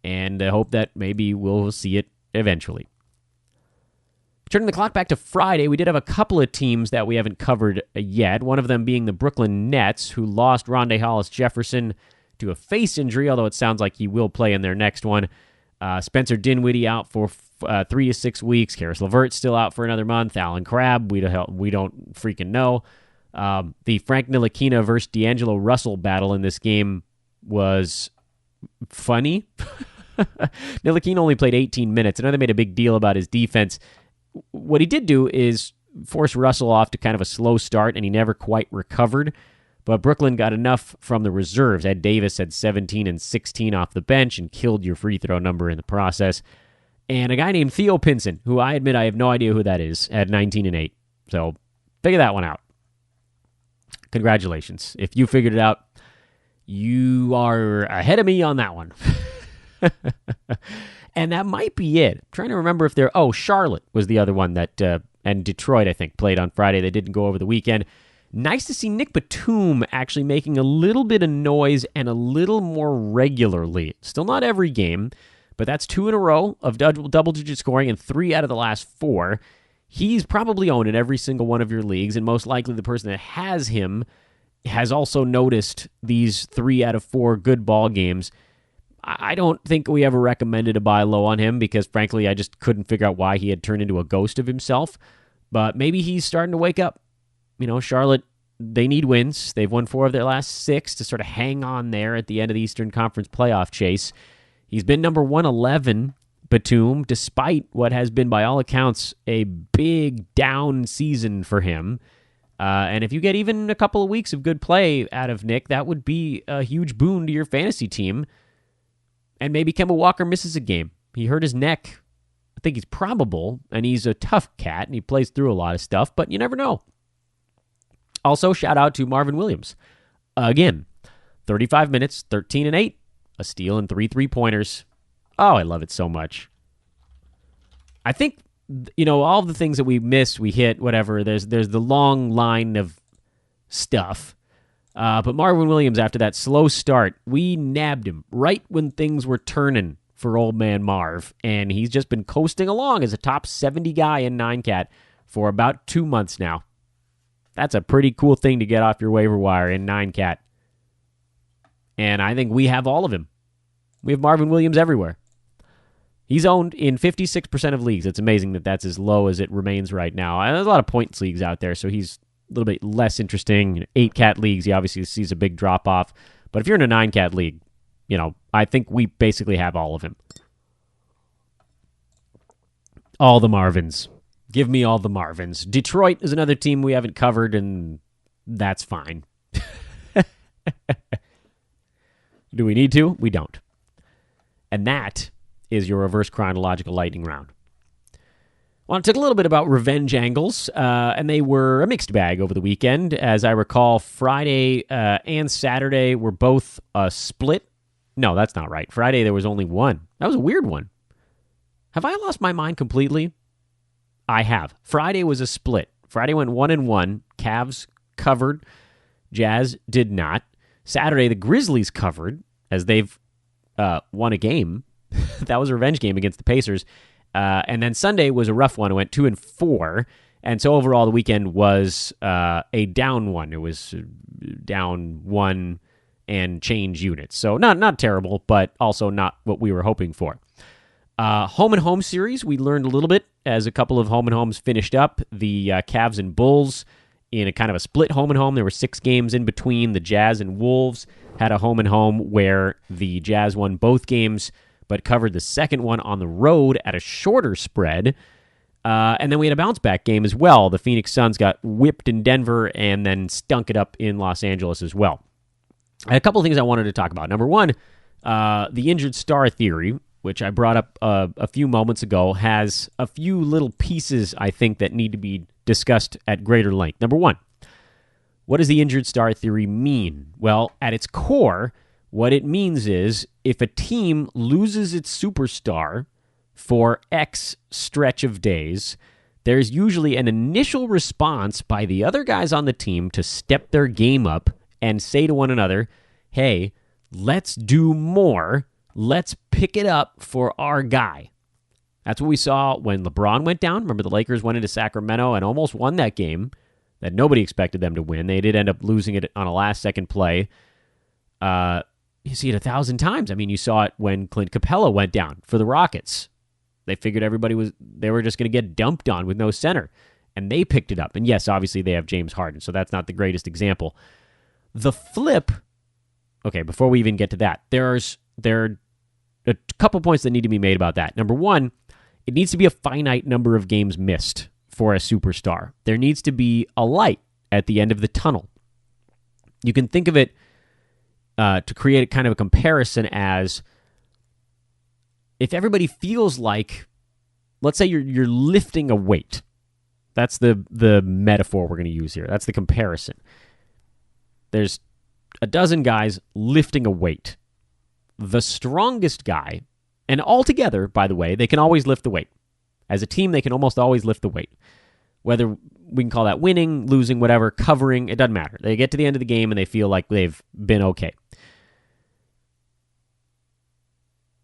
and I hope that maybe we'll see it eventually. Turning the clock back to Friday, we did have a couple of teams that we haven't covered yet, one of them being the Brooklyn Nets, who lost Rondae Hollis-Jefferson to a face injury, although it sounds like he will play in their next one. Spencer Dinwiddie out for 3 to 6 weeks. Karis LeVert still out for another month. Alan Crabb, we don't freaking know. The Frank Ntilikina versus D'Angelo Russell battle in this game was funny. Ntilikina only played 18 minutes. I know they made a big deal about his defense. What he did do is force Russell off to kind of a slow start, and he never quite recovered. But Brooklyn got enough from the reserves. Ed Davis had 17 and 16 off the bench and killed your free throw number in the process. And a guy named Theo Pinson, who I admit I have no idea who that is, had 19 and 8. So figure that one out. Congratulations. If you figured it out, you are ahead of me on that one. And that might be it. I'm trying to remember if Charlotte was the other one that, and Detroit, I think, played on Friday. They didn't go over the weekend. Nice to see Nick Batum actually making a little bit of noise and a little more regularly. Still not every game, but that's 2 in a row of double-digit scoring and 3 out of the last 4. He's probably owned in every single one of your leagues, and most likely the person that has him has also noticed these 3 out of 4 good ball games. I don't think we ever recommended a buy low on him because, frankly, I just couldn't figure out why he had turned into a ghost of himself. But maybe he's starting to wake up. Charlotte, they need wins. They've won 4 of their last 6 to sort of hang on there at the end of the Eastern Conference playoff chase. He's been number 111, Batum, despite what has been, by all accounts, a big down season for him. And if you get even a couple of weeks of good play out of Nick, that would be a huge boon to your fantasy team. And maybe Kemba Walker misses a game. He hurt his neck. I think he's probable, and he's a tough cat, and he plays through a lot of stuff, but you never know. Also, shout out to Marvin Williams. Again, 35 minutes, 13 and 8, a steal and 3 3-pointers. Oh, I love it so much. I think, all the things that we miss, we hit, whatever, there's the long line of stuff. But Marvin Williams, after that slow start, we nabbed him right when things were turning for old man Marv, and he's just been coasting along as a top 70 guy in 9-cat for about 2 months now. That's a pretty cool thing to get off your waiver wire in 9-cat. And I think we have all of him. We have Marvin Williams everywhere. He's owned in 56% of leagues. It's amazing that that's as low as it remains right now. There's a lot of points leagues out there, so he's a little bit less interesting. 8-cat leagues, he obviously sees a big drop-off. But if you're in a 9-cat league, I think we basically have all of him. All the Marvins. Give me all the Marvins. Detroit is another team we haven't covered, and that's fine. Do we need to? We don't. And that is your reverse chronological lightning round. I want to talk a little bit about revenge angles, and they were a mixed bag over the weekend. As I recall, Friday and Saturday were both a split. No, that's not right. Friday, there was only one. That was a weird one. Have I lost my mind completely? I have. Friday was a split. Friday went 1-1. Cavs covered. Jazz did not. Saturday, the Grizzlies covered, as they've won a game. That was a revenge game against the Pacers. And then Sunday was a rough one. It went 2-4. And so overall, the weekend was a down one. It was down 1 and change units. So not terrible, but also not what we were hoping for. Home and home series, we learned a little bit as a couple of home and homes finished up. The Cavs and Bulls in a kind of a split home and home. There were 6 games in between. The Jazz and Wolves had a home and home where the Jazz won both games but covered the second one on the road at a shorter spread. And then we had a bounce-back game as well. The Phoenix Suns got whipped in Denver and then stunk it up in Los Angeles as well. I had a couple of things I wanted to talk about. Number one, the injured star theory, which I brought up a few moments ago, has a few little pieces, I think, that need to be discussed at greater length. Number one, what does the injured star theory mean? Well, at its core, what it means is if a team loses its superstar for X stretch of days, there's usually an initial response by the other guys on the team to step their game up and say to one another, hey, let's do more. Let's pick it up for our guy. That's what we saw when LeBron went down. Remember, the Lakers went into Sacramento and almost won that game that nobody expected them to win. They did end up losing it on a last-second play. You see it 1,000 times. I mean, you saw it when Clint Capella went down for the Rockets. They figured they were just going to get dumped on with no center, and they picked it up. And yes, obviously they have James Harden, so that's not the greatest example. The flip, okay, before we even get to that, there are a couple points that need to be made about that. Number one, it needs to be a finite number of games missed for a superstar. There needs to be a light at the end of the tunnel. You can think of it to create kind of a comparison as if everybody feels like, let's say you're lifting a weight. That's the metaphor we're going to use here. That's the comparison. There's a dozen guys lifting a weight. The strongest guy, and all together, by the way, they can always lift the weight. As a team, they can almost always lift the weight. Whether we can call that winning, losing, whatever, covering, it doesn't matter. They get to the end of the game and they feel like they've been okay.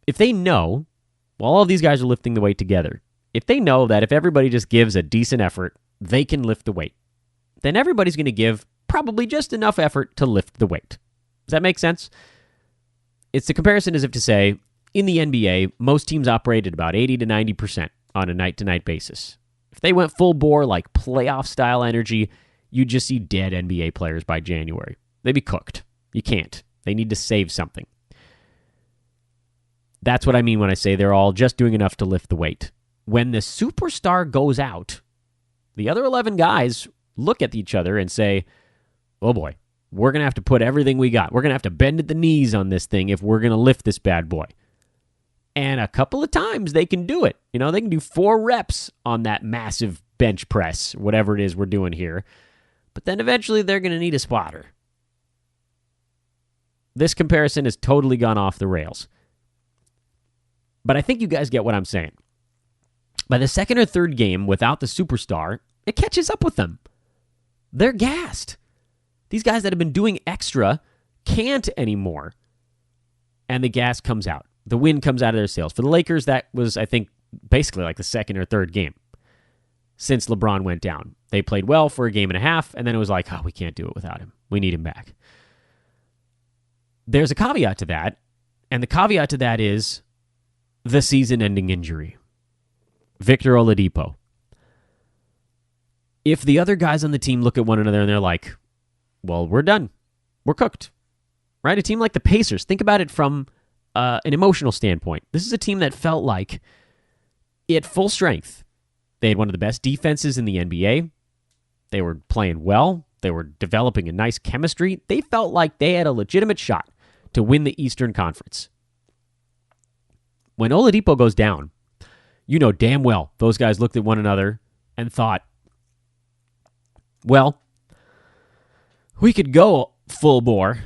If they know, while all of these guys are lifting the weight together, if they know that if everybody just gives a decent effort, they can lift the weight, then everybody's going to give probably just enough effort to lift the weight. Does that make sense? It's the comparison as if to say, in the NBA, most teams operate at about 80 to 90% on a night-to-night basis. If they went full bore, like playoff-style energy, you'd just see dead NBA players by January. They'd be cooked. You can't. They need to save something. That's what I mean when I say they're all just doing enough to lift the weight. When the superstar goes out, the other 11 guys look at each other and say, oh boy, we're going to have to put everything we got. We're going to have to bend at the knees on this thing if we're going to lift this bad boy. And a couple of times they can do it. You know, they can do 4 reps on that massive bench press, whatever it is we're doing here. But then eventually they're going to need a spotter. This comparison has totally gone off the rails. But I think you guys get what I'm saying. By the second or third game without the superstar, it catches up with them. They're gassed. These guys that have been doing extra can't anymore. And the gas comes out. The wind comes out of their sails. For the Lakers, that was, I think, basically like the second or third game since LeBron went down. They played well for a game and a half, and then it was like, we can't do it without him. We need him back. There's a caveat to that, and the caveat to that is the season-ending injury. Victor Oladipo. If the other guys on the team look at one another and they're like, well, we're done. We're cooked. Right? A team like the Pacers, think about it from an emotional standpoint. This is a team that felt like at full strength. They had one of the best defenses in the NBA. They were playing well. They were developing a nice chemistry. They felt like they had a legitimate shot to win the Eastern Conference. When Oladipo goes down, you know damn well those guys looked at one another and thought, well, we could go full bore,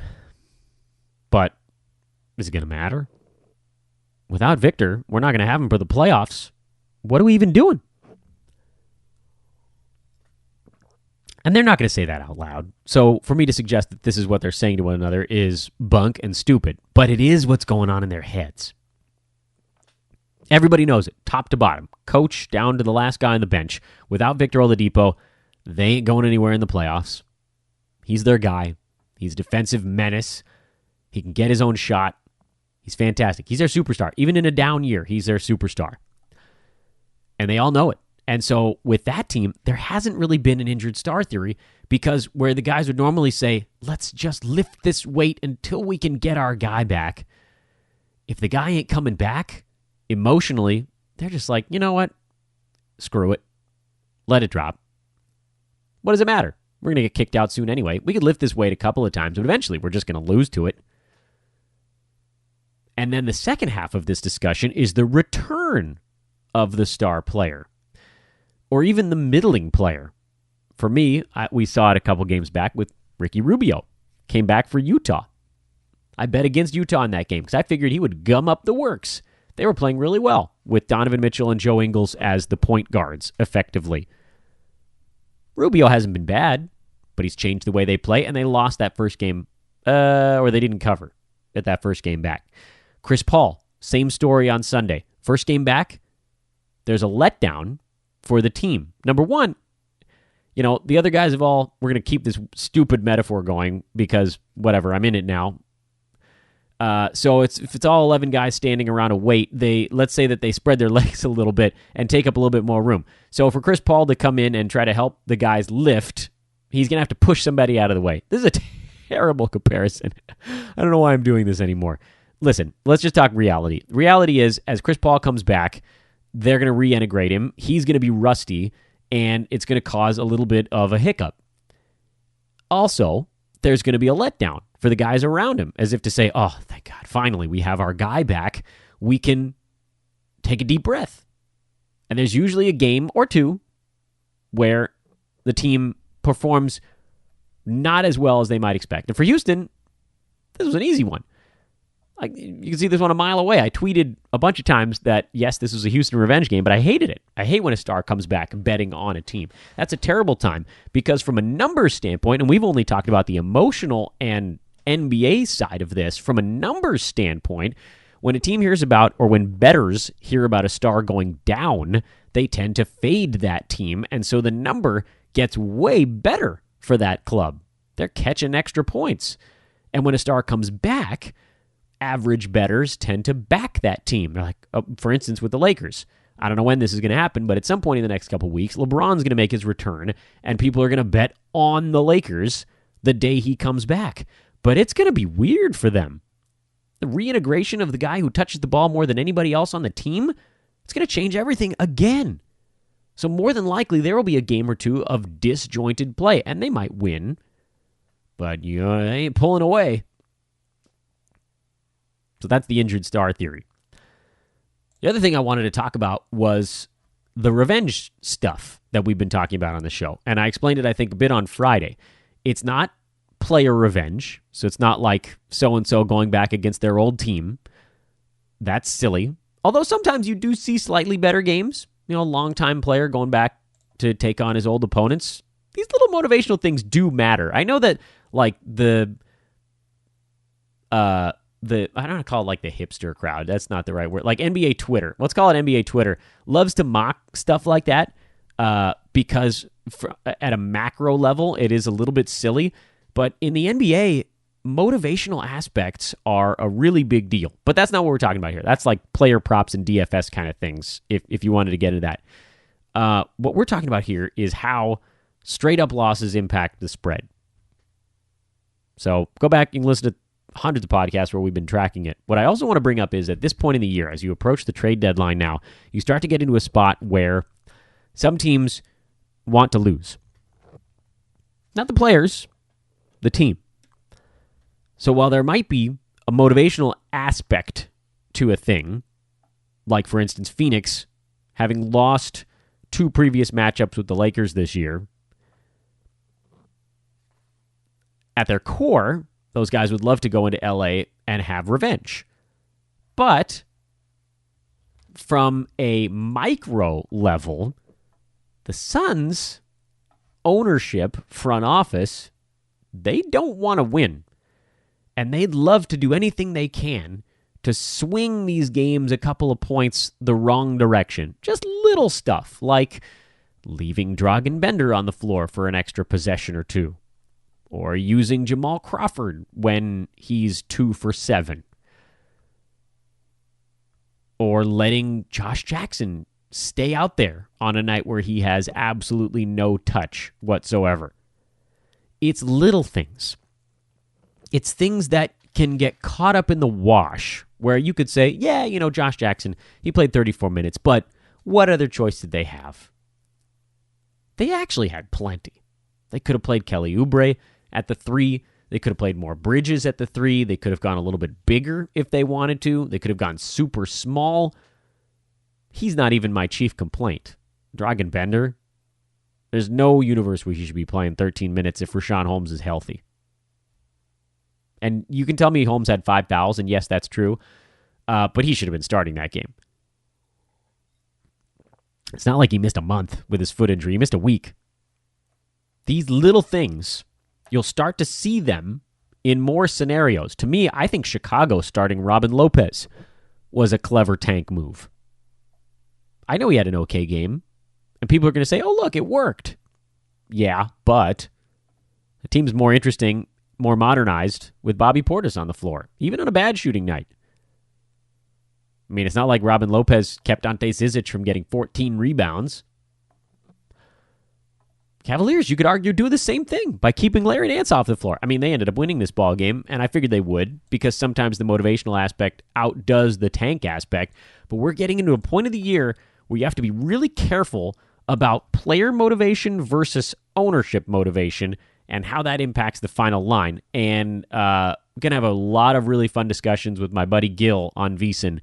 but is it going to matter? Without Victor, we're not going to have him for the playoffs. What are we even doing? And they're not going to say that out loud. So for me to suggest that this is what they're saying to one another is bunk and stupid. But it is what's going on in their heads. Everybody knows it, top to bottom. Coach down to the last guy on the bench. Without Victor Oladipo, they ain't going anywhere in the playoffs. He's their guy. He's a defensive menace. He can get his own shot. He's fantastic. He's their superstar. Even in a down year, he's their superstar. And they all know it. And so with that team, there hasn't really been an injured star theory because where the guys would normally say, let's just lift this weight until we can get our guy back. If the guy ain't coming back, emotionally, they're just like, you know what? Screw it. Let it drop. What does it matter? We're going to get kicked out soon anyway. We could lift this weight a couple of times, but eventually we're just going to lose to it. And then the second half of this discussion is the return of the star player. Or even the middling player. For me, we saw it a couple games back with Ricky Rubio. Came back for Utah. I bet against Utah in that game because I figured he would gum up the works. They were playing really well with Donovan Mitchell and Joe Ingles as the point guards, effectively. Rubio hasn't been bad, but he's changed the way they play, and they lost that first game, or they didn't cover at that first game back. Chris Paul, same story on Sunday. First game back, there's a letdown for the team. Number one, the other guys we're going to keep this stupid metaphor going because whatever, I'm in it now. So if it's all 11 guys standing around a weight, let's say that they spread their legs a little bit and take up a little bit more room. So for Chris Paul to come in and try to help the guys lift, he's going to have to push somebody out of the way. This is a terrible comparison. I don't know why I'm doing this anymore. Listen, let's just talk reality. Reality is, as Chris Paul comes back, they're going to reintegrate him. He's going to be rusty, and it's going to cause a little bit of a hiccup. Also, there's going to be a letdown for the guys around him, as if to say, oh, thank God, finally, we have our guy back. We can take a deep breath. And there's usually a game or two where the team performs not as well as they might expect. And for Houston, this was an easy one. You can see this one a mile away. I tweeted a bunch of times that, yes, this was a Houston revenge game, but I hated it. I hate when a star comes back betting on a team. That's a terrible time because from a numbers standpoint, and we've only talked about the emotional and NBA side of this, from a numbers standpoint, when a team hears about, or when bettors hear about a star going down, they tend to fade that team, and so the number gets way better for that club. They're catching extra points. And when a star comes back, average bettors tend to back that team. They're like, for instance, with the Lakers. I don't know when this is going to happen, but at some point in the next couple weeks, LeBron's going to make his return, and people are going to bet on the Lakers the day he comes back. But it's going to be weird for them. The reintegration of the guy who touches the ball more than anybody else on the team, it's going to change everything again. So more than likely, there will be a game or two of disjointed play, and they might win, but they ain't pulling away. So that's the injured star theory. The other thing I wanted to talk about was the revenge stuff that we've been talking about on the show. And I explained it, I think, a bit on Friday. It's not player revenge. So it's not like so-and-so going back against their old team. That's silly. Although sometimes you do see slightly better games. A longtime player going back to take on his old opponents. These little motivational things do matter. I know that, like, the I don't want to call it like the hipster crowd. That's not the right word. Like NBA Twitter. Let's call it NBA Twitter. Loves to mock stuff like that because at a macro level, it is a little bit silly. But in the NBA, motivational aspects are a really big deal. But that's not what we're talking about here. That's like player props and DFS kind of things, if you wanted to get into that. What we're talking about here is how straight-up losses impact the spread. So go back and listen to hundreds of podcasts where we've been tracking it. What I also want to bring up is at this point in the year, as you approach the trade deadline now, you start to get into a spot where some teams want to lose. Not the players, the team. So while there might be a motivational aspect to a thing, like for instance Phoenix having lost 2 previous matchups with the Lakers this year, at their core, those guys would love to go into LA and have revenge. But from a micro level, the Suns' ownership, front office, they don't want to win. And they'd love to do anything they can to swing these games a couple of points the wrong direction. Just little stuff like leaving Dragan Bender on the floor for an extra possession or 2. Or using Jamal Crawford when he's 2 for 7. Or letting Josh Jackson stay out there on a night where he has absolutely no touch whatsoever. It's little things. It's things that can get caught up in the wash where you could say, yeah, Josh Jackson, he played 34 minutes, but what other choice did they have? They actually had plenty. They could have played Kelly Oubre at the 3. They could have played more Bridges at the 3. They could have gone a little bit bigger if they wanted to. They could have gone super small. He's not even my chief complaint. Dragan Bender, there's no universe where he should be playing 13 minutes if Rashawn Holmes is healthy. And you can tell me Holmes had 5 fouls, and yes, that's true, but he should have been starting that game. It's not like he missed a month with his foot injury. He missed a week. These little things, you'll start to see them in more scenarios. To me, I think Chicago starting Robin Lopez was a clever tank move. I know he had an okay game, and people are going to say, oh, look, it worked. Yeah, but the team's more interesting, more modernized with Bobby Portis on the floor, even on a bad shooting night. I mean, it's not like Robin Lopez kept Ante Zizic from getting 14 rebounds. Cavaliers, you could argue, do the same thing by keeping Larry Nance off the floor. I mean, they ended up winning this ball game, and I figured they would because sometimes the motivational aspect outdoes the tank aspect. But we're getting into a point of the year where you have to be really careful about player motivation versus ownership motivation and how that impacts the final line. And I'm going to have a lot of really fun discussions with my buddy Gil on VSiN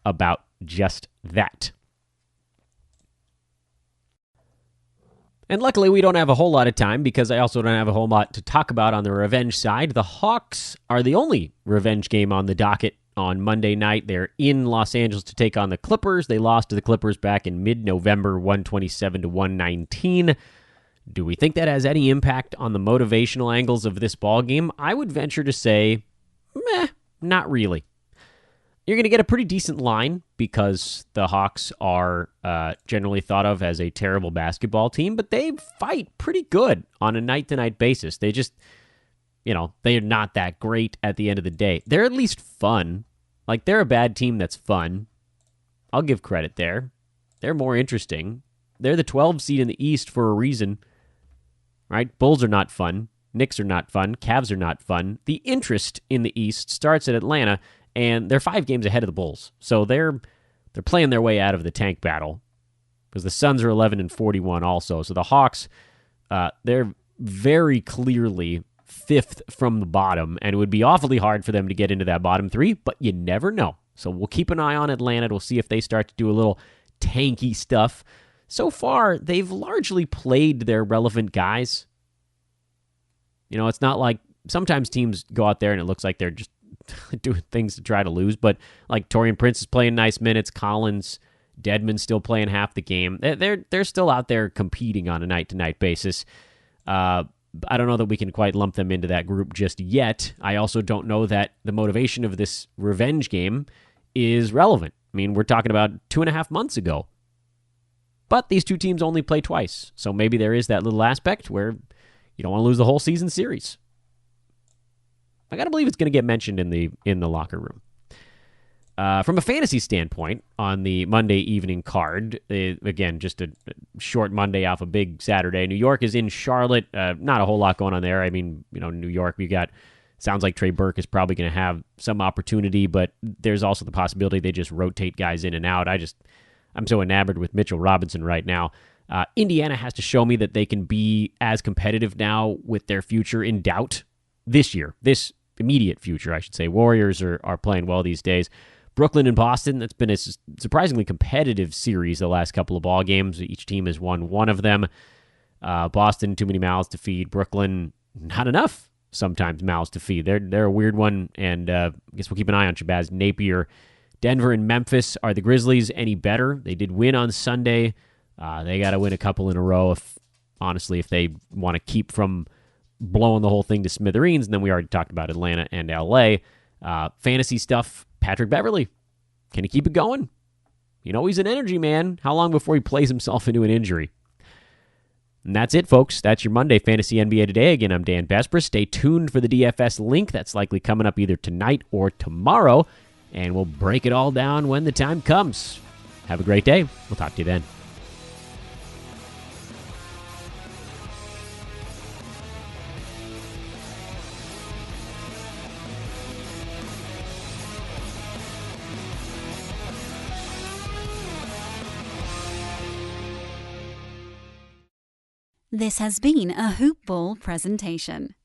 about just that. And luckily, we don't have a whole lot of time because I also don't have a whole lot to talk about on the revenge side. The Hawks are the only revenge game on the docket on Monday night. They're in Los Angeles to take on the Clippers. They lost to the Clippers back in mid-November, 127-119. Do we think that has any impact on the motivational angles of this ball game? I would venture to say, not really. You're going to get a pretty decent line because the Hawks are generally thought of as a terrible basketball team, but they fight pretty good on a night-to-night basis. They just, they're not that great at the end of the day. They're at least fun. Like, they're a bad team that's fun. I'll give credit there. They're more interesting. They're the 12 seed in the East for a reason, right? Bulls are not fun. Knicks are not fun. Cavs are not fun. The interest in the East starts at Atlanta, and they're 5 games ahead of the Bulls. So they're playing their way out of the tank battle because the Suns are 11-41 also. So the Hawks, they're very clearly 5th from the bottom, and it would be awfully hard for them to get into that bottom 3, but you never know. So we'll keep an eye on Atlanta. We'll see if they start to do a little tanky stuff. So far, they've largely played their relevant guys. It's not like sometimes teams go out there and it looks like they're just doing things to try to lose, but like Taurean Prince is playing nice minutes, Collins, Dedmon's still playing half the game. They're still out there competing on a night-to-night basis. I don't know that we can quite lump them into that group just yet. I also don't know that the motivation of this revenge game is relevant. I mean, we're talking about 2.5 months ago. But these two teams only play twice, so maybe there is that little aspect where you don't want to lose the whole season series. I got to believe it's going to get mentioned in the locker room. From a fantasy standpoint, on the Monday evening card, again, just a short Monday off a big Saturday. New York is in Charlotte. Not a whole lot going on there. I mean, New York, sounds like Trey Burke is probably going to have some opportunity, but there's also the possibility they just rotate guys in and out. I'm so enamored with Mitchell Robinson right now. Indiana has to show me that they can be as competitive now with their future in doubt this year. This immediate future, I should say. Warriors are playing well these days. Brooklyn and Boston, that's been a surprisingly competitive series the last couple of ball games. Each team has won one of them. Boston, too many mouths to feed. Brooklyn, not enough sometimes mouths to feed. They're a weird one, and I guess we'll keep an eye on Shabazz Napier. Denver and Memphis. Are the Grizzlies any better? They did win on Sunday. They got to win a couple in a row, if they want to keep from blowing the whole thing to smithereens. And then we already talked about Atlanta and LA. Fantasy stuff, Patrick Beverley. Can he keep it going? He's an energy man. How long before he plays himself into an injury? And that's it, folks. That's your Monday Fantasy NBA Today. Again, I'm Dan Besbris. Stay tuned for the DFS link. That's likely coming up either tonight or tomorrow. And we'll break it all down when the time comes. Have a great day. We'll talk to you then. This has been a Hoop Ball presentation.